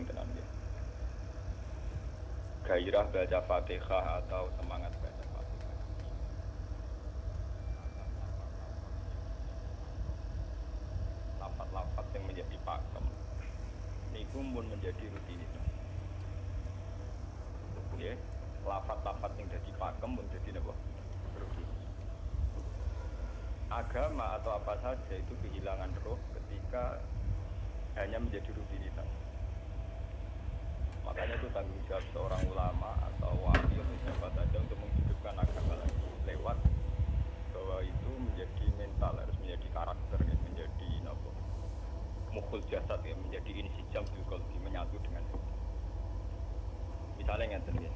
tenan ya. Gairah baca Fatihah atau semangat baca Fatihah. Lafat-lafat yang menjadi pakem. Niku pun menjadi rutinitas. Ya, lafat-lafat yang jadi pakem pun jadi apa? Rutinitas. Agama atau apa saja itu kehilangan roh ketika hanya menjadi rutinitas. Makanya itu tanggung jawab seorang ulama atau wali atau siapa saja untuk menghidupkan agama lagi lewat bahwa itu menjadi mental, harus menjadi karakter, ya, menjadi apa? Mukhul jasad, ya, menjadi insijam bil qalbi, menyatu dengan hati. Misalnya ngeten ya.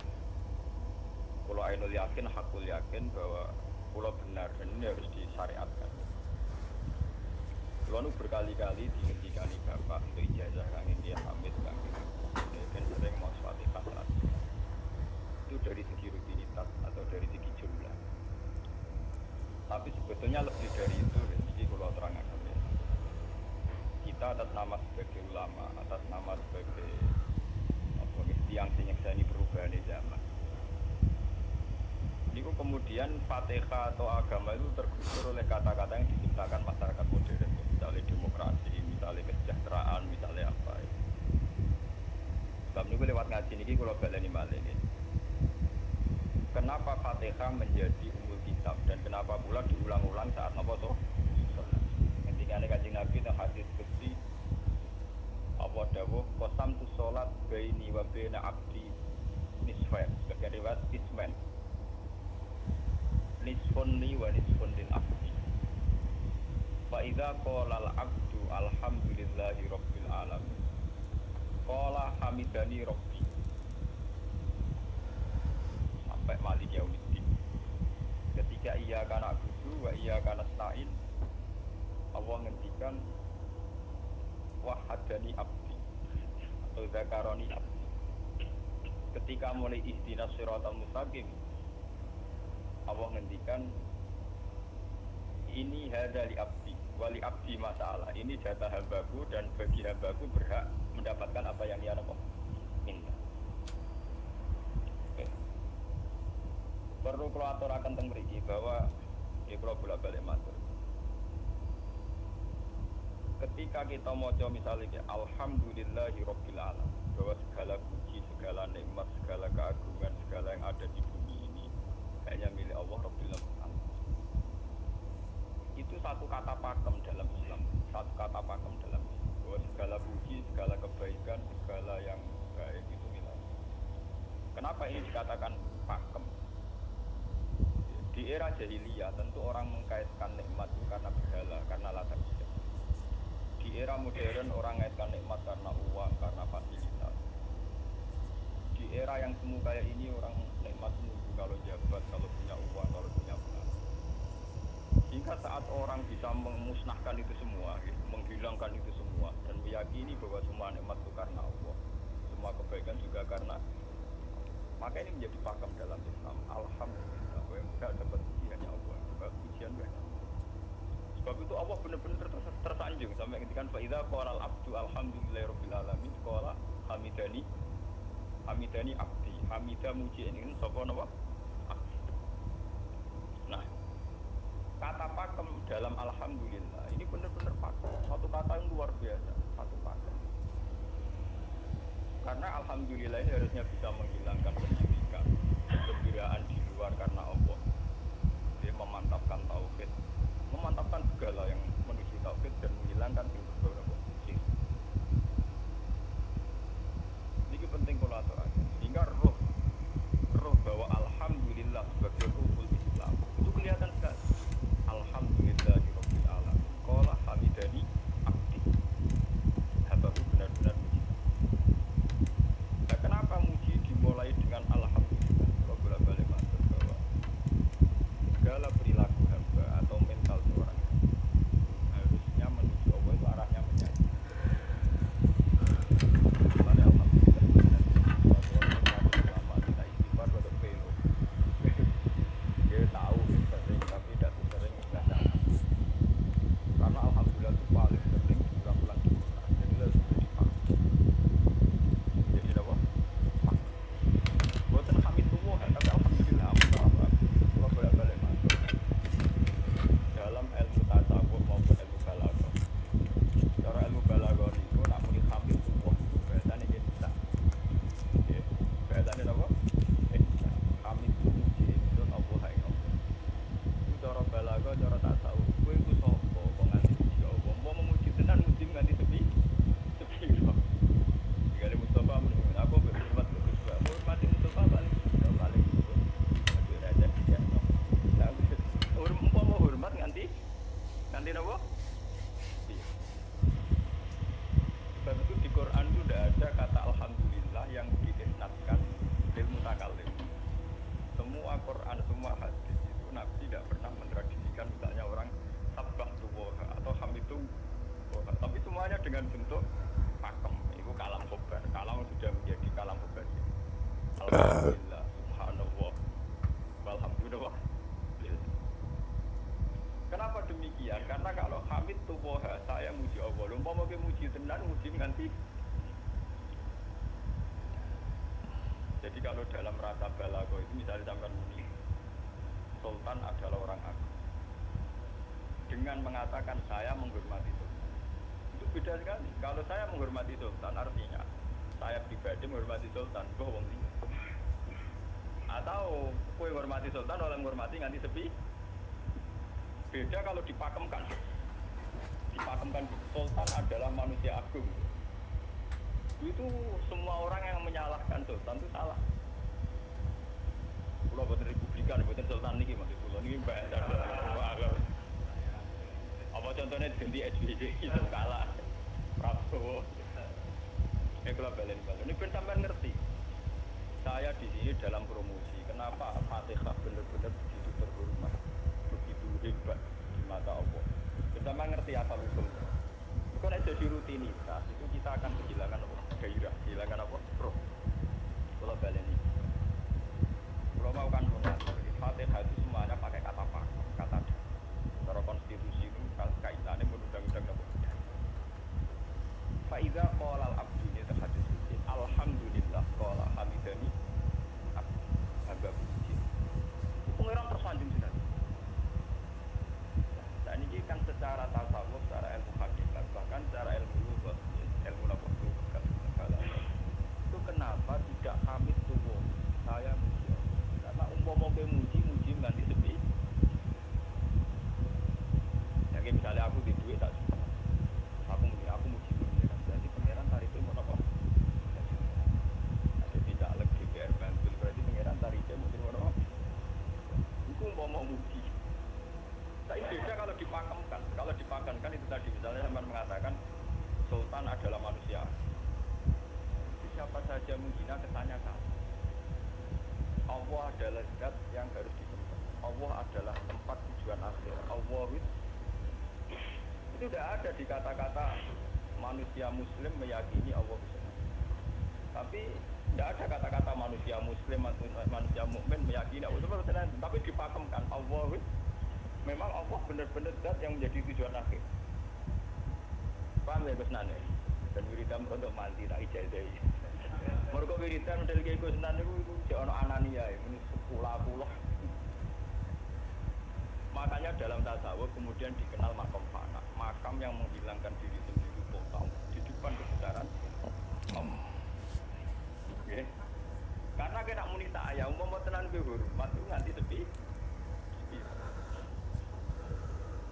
Kalau ainul yakin, hakul yakin bahwa pulau benar dan ini harus disyariatkan. Kalau nu berkali-kali dihentikan bapak untuk ijazah kang India Hamid kang dan sering mau Fatihah saat itu dari segi rutinitas atau dari segi jumlah. Tapi sebetulnya lebih dari itu, jadi kalau terangkan ya. Kita atas nama sebagai ulama, atas nama sebagai apa yang nyekseni perubahan zaman. Ini kemudian Fatihah atau agama itu tergusur oleh kata-kata yang diciptakan masyarakat modern, misalnya demokrasi, misalnya kesejahteraan, misalnya apa. Sebab ini lewat ngaji ini kalau baleni malih ini. Kenapa Fatihah menjadi umul kitab dan kenapa pula diulang-ulang saat apa toh? Ketika Kanjeng Nabi teng hadis qudsi apa dawuh qasam tu salat baini wa baina abdi nisfain, sebagai riwayat isman. Nisfun li wa nisfun lil abdi. Fa idza qala al abdu alhamdulillahi rabbil alamin. Qala hamidani rabbi. Sampai malik yaumiddin. Ketika ia kana abudu wa ia kana nasta'in, Allah ngendikan wahadani abdi atau zakaroni abdi. Ketika mulai ihdinas siratal mustaqim, Allah ngendikan ini hada li abdi wali abdi masalah, ini jatah hambaku dan bagi hambaku berhak mendapatkan apa yang dia minta. Oke. Perlu kalau aturaken teng mriki bahwa kalau bolak-balik matur. Ketika kita maca misalnya alhamdulillahi rabbil alamin, bahwa segala puji, segala nikmat, segala keagungan, segala yang ada di bumi ini hanya milik Allah Rabbil Alamin. Itu satu kata pakem dalam Islam, satu kata pakem dalam Islam. Bahwa segala puji, segala kebaikan, segala yang baik itu milik Allah. Kenapa ini dikatakan pakem? Di era jahiliyah tentu orang mengkaitkan nikmat itu karena berhala, karena latar belakang. Di era modern orang mengaitkan nikmat karena uang, karena fasilitas. Di era yang semu kayak ini orang nikmat menunggu kalau jabat, kalau punya uang, kalau punya benar. Hingga saat orang bisa memusnahkan itu semua, menghilangkan itu semua, dan meyakini bahwa semua nikmat itu karena Allah, semua kebaikan juga karena, maka ini menjadi pakem dalam Islam. Alhamdulillah, bahwa yang tidak dapat pujiannya Allah, sebab pujian banyak. Sebab itu Allah benar-benar tersanjung sampai ketika fa'idza qala al-abdu alhamdulillahirabbil alamin qala hamidani abdi. Hamidah muji ini sapa napa? Abdi. Nah, kata pakem dalam alhamdulillah ini benar-benar pakem, satu kata yang luar biasa, satu pakem. Karena alhamdulillah ini harusnya bisa menghilangkan kesyirikan, kegembiraan di luar karena Allah. Dia memantapkan tauhid, memantapkan segala yang menuju tauhid dan menghilangkan beberapa syirik. Ini penting kalau aturaken. Sehingga roh bahwa alhamdulillah sebagai ruhul Islam itu kelihatan sekali. Alhamdulillahirabbil alamin. Qala hamidani abdi. Hambaku benar-benar muji. Nah, kenapa muji dimulai ngerti napa? Iya. Sebab itu di Quran itu tidak ada kata alhamdulillah yang diisnadkan lil mutakallim. Semua Quran, semua hadis itu Nabi tidak pernah mentradisikan misalnya orang sabbah tuwah atau hamidu tuwah. Tapi semuanya dengan bentuk pakem. Itu kalam khobar. Kalam sudah menjadi kalam khobar. Alhamdulillah, subhanallah, walhamdulillah. Kenapa demikian? Karena kalau hamid tuwah saya muji Allah. Umpama ke muji tenan, muji nganti. Jadi kalau dalam rasa balaghah itu misalnya sampai muni Sultan adalah orang agung. Dengan mengatakan saya menghormati Sultan. Itu beda sekali. Kalau saya menghormati Sultan artinya saya pribadi menghormati Sultan, kok wong iki. Atau kowe menghormati Sultan oleh menghormati nganti sepi. Beda kalau dipakemkan. Dipakemkan Sultan adalah manusia agung. Itu semua orang yang menyalahkan Sultan itu salah. Pulau buatan Republikan, buatan Sultan ini maksud pulau ini bayar. Apa contohnya ganti SBY itu kalah. Prabowo. Kalau balen. Ini pun sampai ngerti. Saya di sini dalam promosi. Kenapa Fatihah benar-benar begitu terhormat, begitu hebat di mata Allah. Kita mengerti asal usulnya. Kalau jadi rutinitas itu kita akan kehilangan gairah, kehilangan apa? Roh. Kalau balen ini. Kalau mau kan munasir, Fatihah itu semuanya pakai kata pak, kata secara konstitusi itu kaitannya undang-undang apa? Faiza qala al-abdu ini terhadis alhamdulillah qala hamidani hamba puji. Pengiran tersanjung sudah. Nah ini kan secara tasawuf, secara ilmu hakikat, bahkan secara ilmu lughat, ilmu lafaz segala. Itu kenapa tidak hamid tubuh saya muji? Karena umpama kowe muji nganti sepi. Ya misalnya aku di duit tak cukup. Aku muji pengiran. Berarti pengiran tarifnya mau apa? Ada tidak lagi GPR Bantul. Berarti pengiran tarifnya mungkin mau apa? Itu umpama muji. Tapi beda kalau dipakemkan. Kalau dipakemkan itu tadi misalnya sampai mengatakan Sultan adalah manusia. Siapa saja menghina kesannya salah. Allah adalah zat yang harus disembah. Allah adalah tempat tujuan akhir. Allah itu tidak ada di kata-kata manusia Muslim meyakini Allah bisa. Tapi tidak ada kata-kata manusia Muslim atau manusia mukmin meyakini Allah bisa. Tapi dipakemkan Allah memang Allah benar-benar zat yang menjadi tujuan akhir. Paham ya Gus Nane? Dan wiridan untuk mandi tak ijazah. Mergo wiridan model kayak Gus Nane itu jek ono anania ini sepuluh. Makanya dalam tasawuf kemudian dikenal makam fana, makam yang menghilangkan diri sendiri total di depan kebesaran Allah. Oke. Karena kita muni saya umpama tenan ke hormat itu nganti sepi.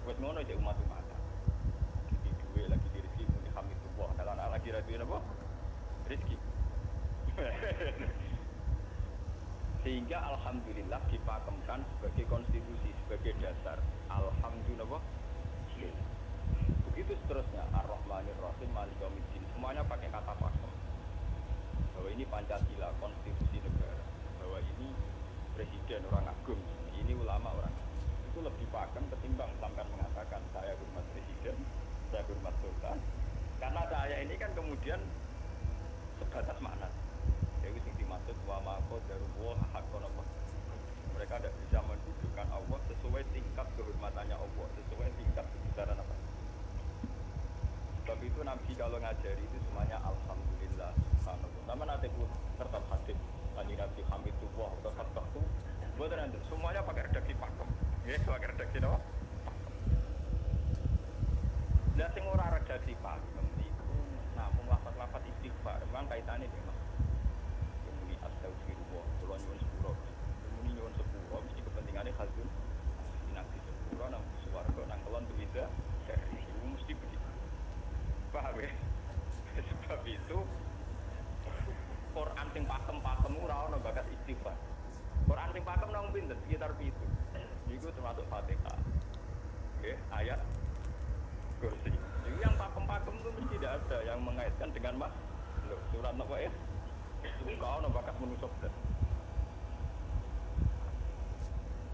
Wes ngono cek umat mata. Di duwe lagi di rezeki muni hamidullah. Kalau anak lagi ra duwe napa? Rezeki. Sehingga alhamdulillah dipakemkan sebagai konstitusi, sebagai dasar. Alhamdulillah. Begitu seterusnya Ar-Rahmanir Rahim Maliki Yaumiddin. Semuanya pakai kata pakem. Bahwa ini Pancasila, konstitusi negara. Bahwa ini presiden orang agung, ini ulama orang agung. Itu lebih pakem ketimbang sampai mengatakan saya hormat presiden, saya hormat sultan. Karena saya ini kan kemudian sebatas makna. Jadi yang dimaksud wa maqadarullah haqqan apa. Mereka tidak bisa mendudukkan Allah sesuai tingkat kehormatannya Allah, sesuai tingkat kebesaran apa. Sebab itu Nabi kalau ngajari itu semuanya alhamdulillah subhanallah. Nama nanti pun tetap hadis tadi Nabi hamidullah atau sabtu. Buat nanti semuanya pakai redaksi pakem. Ya, pakai redaksi apa? Dan sing ora redaksi pakem itu namung lafaz-lafaz istighfar, memang kaitannya dengan muni astagfirullah, kula nyuwun sepuro. Muni nyuwun sepuro mesti kepentingannya khazun. Nanti sepuro nang swarga nang kelon bisa dari itu mesti begitu. Paham ya? Sebab itu Quran sing pakem-pakem ora ono bakat istighfar. Quran sing pakem nang pinten sekitar 7. Iku termasuk Fatihah. Nggih, ayat kursi. Jadi yang pakem-pakem itu mesti tidak ada yang mengaitkan dengan makhluk. Surat apa ya? Itu kau no bakat menusuk dan.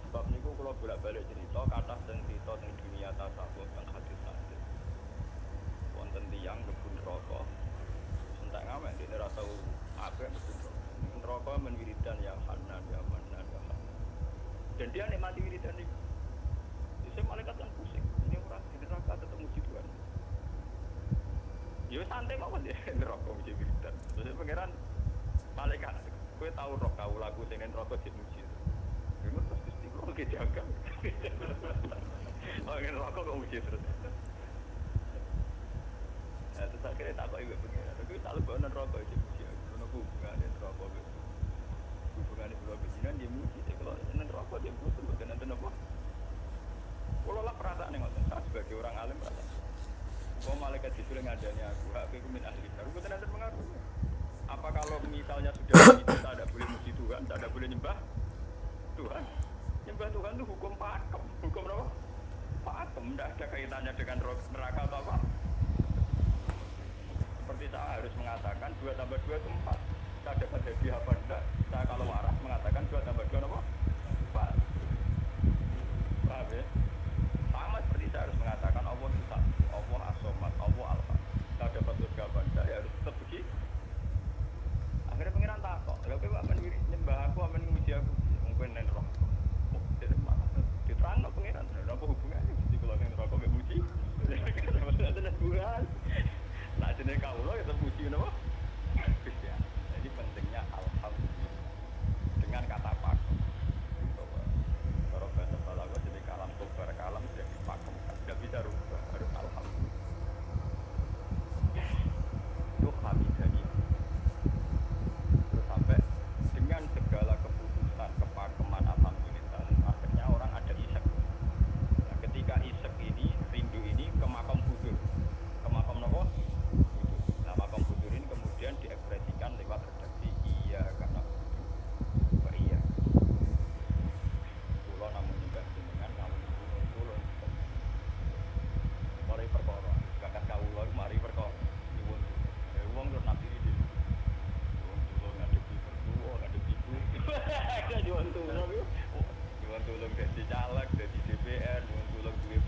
Sebab niku kalau bolak-balik cerita kata teng cerita teng dunia tasawuf teng hadis-hadis. Wonten tiyang mlebu neraka. Entek ngamek dene ora tau apik mlebu neraka men wiridan ya Hanan ya Manan ya Hanan. Dan dia nikmati wiridan itu. Jadi malaikat kan pusing. Ini orang di neraka tetap muji Tuhan. Ya santai mawon ya neraka muji wiridan. Terus pangeran malaikat, kowe tahu roh kau lagu sing neraka dimuji. Memang terus Gusti kok kejaga. Oh, ini neraka kok muji terus. Nah, terus akhirnya tak kok ibu pengen. Tapi tak lupa neraka dimuji. Ono hubungane neraka wis. Hubungane kula bejinan dimuji. Kalau neraka dia butuh berkenan apa? Kalau lah perasaan yang ngotot, saya sebagai orang alim perasaan. Kalau malaikat Jibril ngadani aku min ahli. Aku benar-benar mengaruh. Apa kalau misalnya sudah begitu, tak ada boleh muji Tuhan, tak ada boleh nyembah Tuhan. Nyembah Tuhan itu hukum pakem. Hukum apa? Pakem. Tidak ada kaitannya dengan neraka atau apa. Seperti saya harus mengatakan 2 tambah 2 itu 4. Saya dapat jadi apa enggak? Saya kalau waras mengatakan 2 tambah 2 apa? 4. Paham ya? Sama seperti saya harus mengatakan Allah itu satu, Allah as-somad, Allah al-ahad. Saya dapat surga apa enggak? Ya harus tetap begitu. Akhirnya pengiran takut, kalau kowe akan nyembah aku, akan memuji aku, mungkin nen roh. Tidak mana? Diterang no pengiran, apa hubungannya? Mesti kalau nen roh kok gak muji? Ada hubungan. Nah jenis kau lo itu muji apa? Ya. Jadi pentingnya alhamdulillah dengan kata pakem. Kalau bahasa balaghah jadi kalam kobar kalam jadi pakem, tidak bisa rubah, harus alhamdulillah. Itu hamidani. Sampai dengan segala keputusan kepakeman alhamdulillah akhirnya orang ada isek. Nah, ketika isek ini rindu ini ke makam budur, ke makam nopo budur. Nah makam budur ini kemudian diekspresikan lewat redaksi iya karena budur iya pulau namun juga dengan namun pulau mari perkara kakak kau mari perkara nyuwun uang terus nanti di Jual tulung dari caleg, dari DPR, jual tulung duit